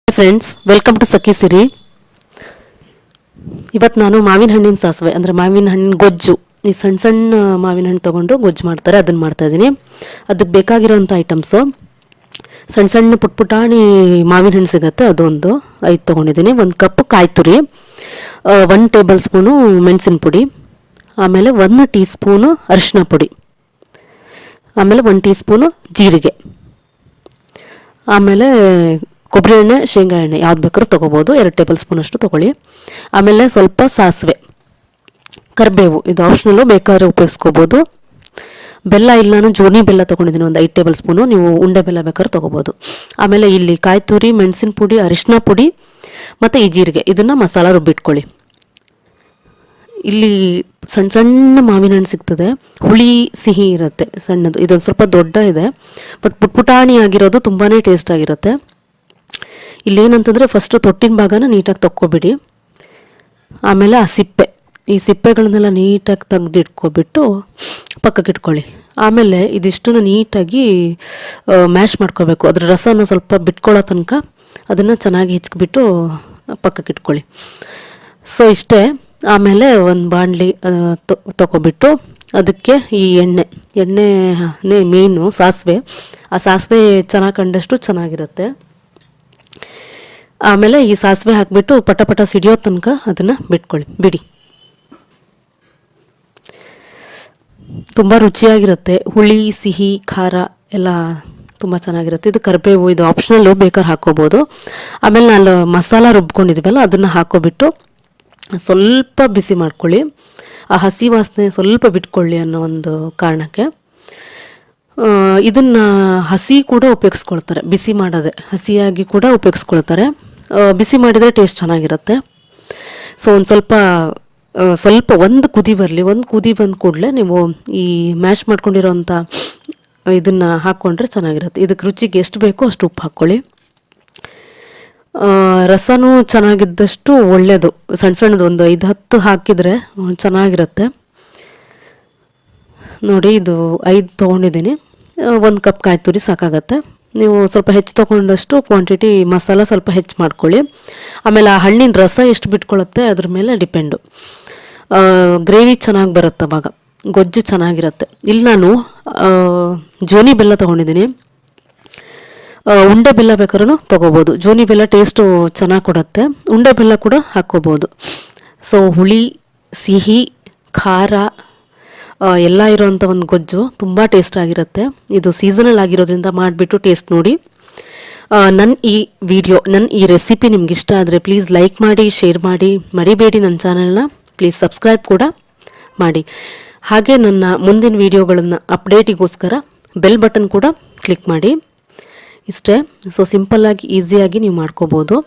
Friends, welcome to ಸಖಿ ಸಿರಿ. ಇವತ್ತು ನಾನು ಮಾವಿನ ಹಣ್ಣಿನ ಸಾಸಿವೆ ಅಂದರೆ ಮಾವಿನ ಹಣ್ಣಿನ ಗೊಜ್ಜು, ಈ ಸಣ್ಣ ಸಣ್ಣ ಮಾವಿನ ಹಣ್ಣು ತೊಗೊಂಡು ಗೊಜ್ಜು ಮಾಡ್ತಾರೆ, ಅದನ್ನು ಮಾಡ್ತಾಯಿದ್ದೀನಿ. ಅದಕ್ಕೆ ಬೇಕಾಗಿರೋಂಥ ಐಟಮ್ಸು ಸಣ್ಣ ಸಣ್ಣ ಪುಟಾಣಿ ಮಾವಿನ ಹಣ್ಣು ಸಿಗುತ್ತೆ, ಅದೊಂದು 5 ತೊಗೊಂಡಿದ್ದೀನಿ. 1 ಕಪ್ ಕಾಯಿ ತುರಿ, 1 ಟೇಬಲ್ ಸ್ಪೂನು ಮೆಣಸಿನ ಪುಡಿ, ಆಮೇಲೆ 1 ಟೀ ಸ್ಪೂನು ಅರಿಶಿನ ಪುಡಿ, ಆಮೇಲೆ 1 ಟೀ ಸ್ಪೂನು ಜೀರಿಗೆ, ಆಮೇಲೆ ಕೊಬ್ಬರಿ ಎಣ್ಣೆ, ಶೇಂಗಾ ಎಣ್ಣೆ ಯಾವ್ದು ಬೇಕಾದ್ರೂ ತೊಗೋಬೋದು, 2 ಟೇಬಲ್ ಸ್ಪೂನ್ ಅಷ್ಟು ತೊಗೊಳ್ಳಿ. ಆಮೇಲೆ ಸ್ವಲ್ಪ ಸಾಸಿವೆ, ಕರಿಬೇವು, ಇದು ಆಪ್ಷನಲ್ಲು, ಬೇಕಾದ್ರೆ ಉಪಯೋಗಿಸ್ಕೋಬೋದು. ಬೆಲ್ಲ ಇಲ್ಲಿ ನಾನು ಜೋನಿ ಬೆಲ್ಲ ತೊಗೊಂಡಿದ್ದೀನಿ, ಒಂದು 5 ಟೇಬಲ್ ಸ್ಪೂನು, ನೀವು ಉಂಡೆ ಬೆಲ್ಲ ಬೇಕಾದ್ರೆ ತೊಗೋಬೋದು. ಆಮೇಲೆ ಇಲ್ಲಿ ಕಾಯಿ ತುರಿ, ಮೆಣಸಿನ ಪುಡಿ, ಅರಿಶಿನ ಪುಡಿ ಮತ್ತು ಈ ಜೀರಿಗೆ, ಇದನ್ನು ಮಸಾಲ ರುಬ್ಬಿಟ್ಕೊಳ್ಳಿ. ಇಲ್ಲಿ ಸಣ್ಣ ಸಣ್ಣ ಮಾವಿನ ಹಣ್ಣು ಸಿಗ್ತದೆ, ಹುಳಿ ಸಿಹಿ ಇರುತ್ತೆ ಸಣ್ಣದು, ಇದೊಂದು ಸ್ವಲ್ಪ ದೊಡ್ಡ ಇದೆ, ಬಟ್ ಪುಟಾಣಿ ಆಗಿರೋದು ತುಂಬಾ ಟೇಸ್ಟ್ ಆಗಿರುತ್ತೆ. ಇಲ್ಲೇನಂತಂದರೆ ಫಸ್ಟು ತೊಟ್ಟಿನ ಭಾಗನ ನೀಟಾಗಿ ತೊಕ್ಕೊಬಿಡಿ. ಆಮೇಲೆ ಆ ಸಿಪ್ಪೆ, ಈ ಸಿಪ್ಪೆಗಳನ್ನೆಲ್ಲ ನೀಟಾಗಿ ತೆಗೆದಿಟ್ಕೊಬಿಟ್ಟು ಪಕ್ಕಕ್ಕೆ ಇಟ್ಕೊಳ್ಳಿ. ಆಮೇಲೆ ಇದಿಷ್ಟನ್ನು ನೀಟಾಗಿ ಮ್ಯಾಶ್ ಮಾಡ್ಕೋಬೇಕು, ಅದ್ರ ರಸನ ಸ್ವಲ್ಪ ಬಿಟ್ಕೊಳ್ಳೋ ತನಕ ಅದನ್ನು ಚೆನ್ನಾಗಿ ಹಿಚ್ಕಿಬಿಟ್ಟು ಪಕ್ಕಕ್ಕೆ ಇಟ್ಕೊಳ್ಳಿ. ಸೊ ಇಷ್ಟೇ. ಆಮೇಲೆ ಒಂದು ಬಾಣಲಿ ತೊಗೊಬಿಟ್ಟು ಅದಕ್ಕೆ ಈ ಎಣ್ಣೆನೇ ಮೇನು, ಸಾಸಿವೆ. ಆ ಸಾಸಿವೆ ಚೆನ್ನಾಗಿ ಕಂಡಷ್ಟು ಚೆನ್ನಾಗಿರುತ್ತೆ. ಆಮೇಲೆ ಈ ಸಾಸಿವೆ ಹಾಕಿಬಿಟ್ಟು ಪಟ ಸಿಡಿಯೋ ತನಕ ಅದನ್ನು ಬಿಡಿ. ತುಂಬ ರುಚಿಯಾಗಿರುತ್ತೆ, ಹುಳಿ ಸಿಹಿ ಖಾರ ಎಲ್ಲ ತುಂಬ ಚೆನ್ನಾಗಿರುತ್ತೆ. ಇದು ಕರಿಬೇವು, ಇದು ಆಪ್ಷನಲ್ಲು, ಬೇಕಾದ್ರೆ ಹಾಕ್ಕೋಬೋದು. ಆಮೇಲೆ ನಾನು ಮಸಾಲ ರುಬ್ಕೊಂಡಿದ್ದೀವಲ್ಲ ಅದನ್ನು ಹಾಕ್ಕೊಬಿಟ್ಟು ಸ್ವಲ್ಪ ಬಿಸಿ ಮಾಡ್ಕೊಳ್ಳಿ, ಆ ಹಸಿ ವಾಸನೆ ಸ್ವಲ್ಪ ಬಿಟ್ಕೊಳ್ಳಿ ಅನ್ನೋ ಒಂದು ಕಾರಣಕ್ಕೆ. ಇದನ್ನು ಹಸಿ ಕೂಡ ಉಪಯೋಗಿಸ್ಕೊಳ್ತಾರೆ, ಬಿಸಿ ಮಾಡೋದೆ ಹಸಿಯಾಗಿ ಕೂಡ ಉಪಯೋಗಿಸ್ಕೊಳ್ತಾರೆ. ಬಿಸಿ ಮಾಡಿದರೆ ಟೇಸ್ಟ್ ಚೆನ್ನಾಗಿರುತ್ತೆ. ಸೊ ಒಂದು ಸ್ವಲ್ಪ ಒಂದು ಕುದಿ ಬರಲಿ, ಒಂದು ಕುದಿ ಬಂದ ಕೂಡಲೇ ನೀವು ಈ ಮ್ಯಾಶ್ ಮಾಡ್ಕೊಂಡಿರೋಂಥ ಇದನ್ನು ಹಾಕ್ಕೊಂಡ್ರೆ ಚೆನ್ನಾಗಿರುತ್ತೆ. ಇದಕ್ಕೆ ರುಚಿಗೆ ಎಷ್ಟು ಬೇಕೋ ಅಷ್ಟು ಉಪ್ಪು ಹಾಕ್ಕೊಳ್ಳಿ. ರಸನೂ ಚೆನ್ನಾಗಿದ್ದಷ್ಟು ಒಳ್ಳೆಯದು, ಸಣ್ಣದು ಒಂದು 5-10 ಹಾಕಿದರೆ ಚೆನ್ನಾಗಿರುತ್ತೆ. ನೋಡಿ, ಇದು 5 ತೊಗೊಂಡಿದ್ದೀನಿ, 1 ಕಪ್ ಕಾಯಿ ತುರಿ ಸಾಕಾಗತ್ತೆ. ನೀವು ಸ್ವಲ್ಪ ಹೆಚ್ಚು ತೊಗೊಂಡಷ್ಟು ಕ್ವಾಂಟಿಟಿ ಮಸಾಲ ಸ್ವಲ್ಪ ಹೆಚ್ಚು ಮಾಡ್ಕೊಳ್ಳಿ. ಆಮೇಲೆ ಆ ಹಣ್ಣಿನ ರಸ ಎಷ್ಟು ಬಿಟ್ಕೊಳ್ಳುತ್ತೆ ಅದ್ರ ಮೇಲೆ ಡಿಪೆಂಡು. ಗ್ರೇವಿ ಚೆನ್ನಾಗಿ ಬರುತ್ತೆ, ಅವಾಗ ಗೊಜ್ಜು ಚೆನ್ನಾಗಿರುತ್ತೆ. ಇಲ್ಲಿ ನಾನು ಜೋನಿ ಬೆಲ್ಲ ತೊಗೊಂಡಿದ್ದೀನಿ, ಉಂಡೆ ಬೆಲ್ಲ ಬೇಕಾದ್ರೂ ತೊಗೋಬೋದು. ಜೋನಿ ಬೆಲ್ಲ ಟೇಸ್ಟು ಚೆನ್ನಾಗಿ ಕೊಡುತ್ತೆ, ಉಂಡೆ ಬೆಲ್ಲ ಕೂಡ ಹಾಕ್ಕೋಬೋದು. ಸೊ ಹುಳಿ ಸಿಹಿ ಖಾರ ಎಲ್ಲ ಇರೋವಂಥ ಒಂದು ಗೊಜ್ಜು ತುಂಬ ಟೇಸ್ಟ್ ಆಗಿರುತ್ತೆ. ಇದು ಸೀಸನಲ್ ಆಗಿರೋದ್ರಿಂದ ಮಾಡಿಬಿಟ್ಟು ಟೇಸ್ಟ್ ನೋಡಿ. ನನ್ನ ಈ ರೆಸಿಪಿ ನಿಮ್ಗೆ ಇಷ್ಟ ಆದರೆ ಪ್ಲೀಸ್ ಲೈಕ್ ಮಾಡಿ, ಶೇರ್ ಮಾಡಿ, ಮರಿಬೇಡಿ. ನನ್ನ ಚಾನಲ್ನ ಪ್ಲೀಸ್ ಸಬ್ಸ್ಕ್ರೈಬ್ ಕೂಡ ಮಾಡಿ. ಹಾಗೆ ನನ್ನ ಮುಂದಿನ ವೀಡಿಯೋಗಳನ್ನು ಅಪ್ಡೇಟಿಗೋಸ್ಕರ ಬೆಲ್ ಬಟನ್ ಕೂಡ ಕ್ಲಿಕ್ ಮಾಡಿ. ಇಷ್ಟೇ. ಸೊ ಸಿಂಪಲ್ಲಾಗಿ ಈಸಿಯಾಗಿ ನೀವು ಮಾಡ್ಕೋಬೋದು.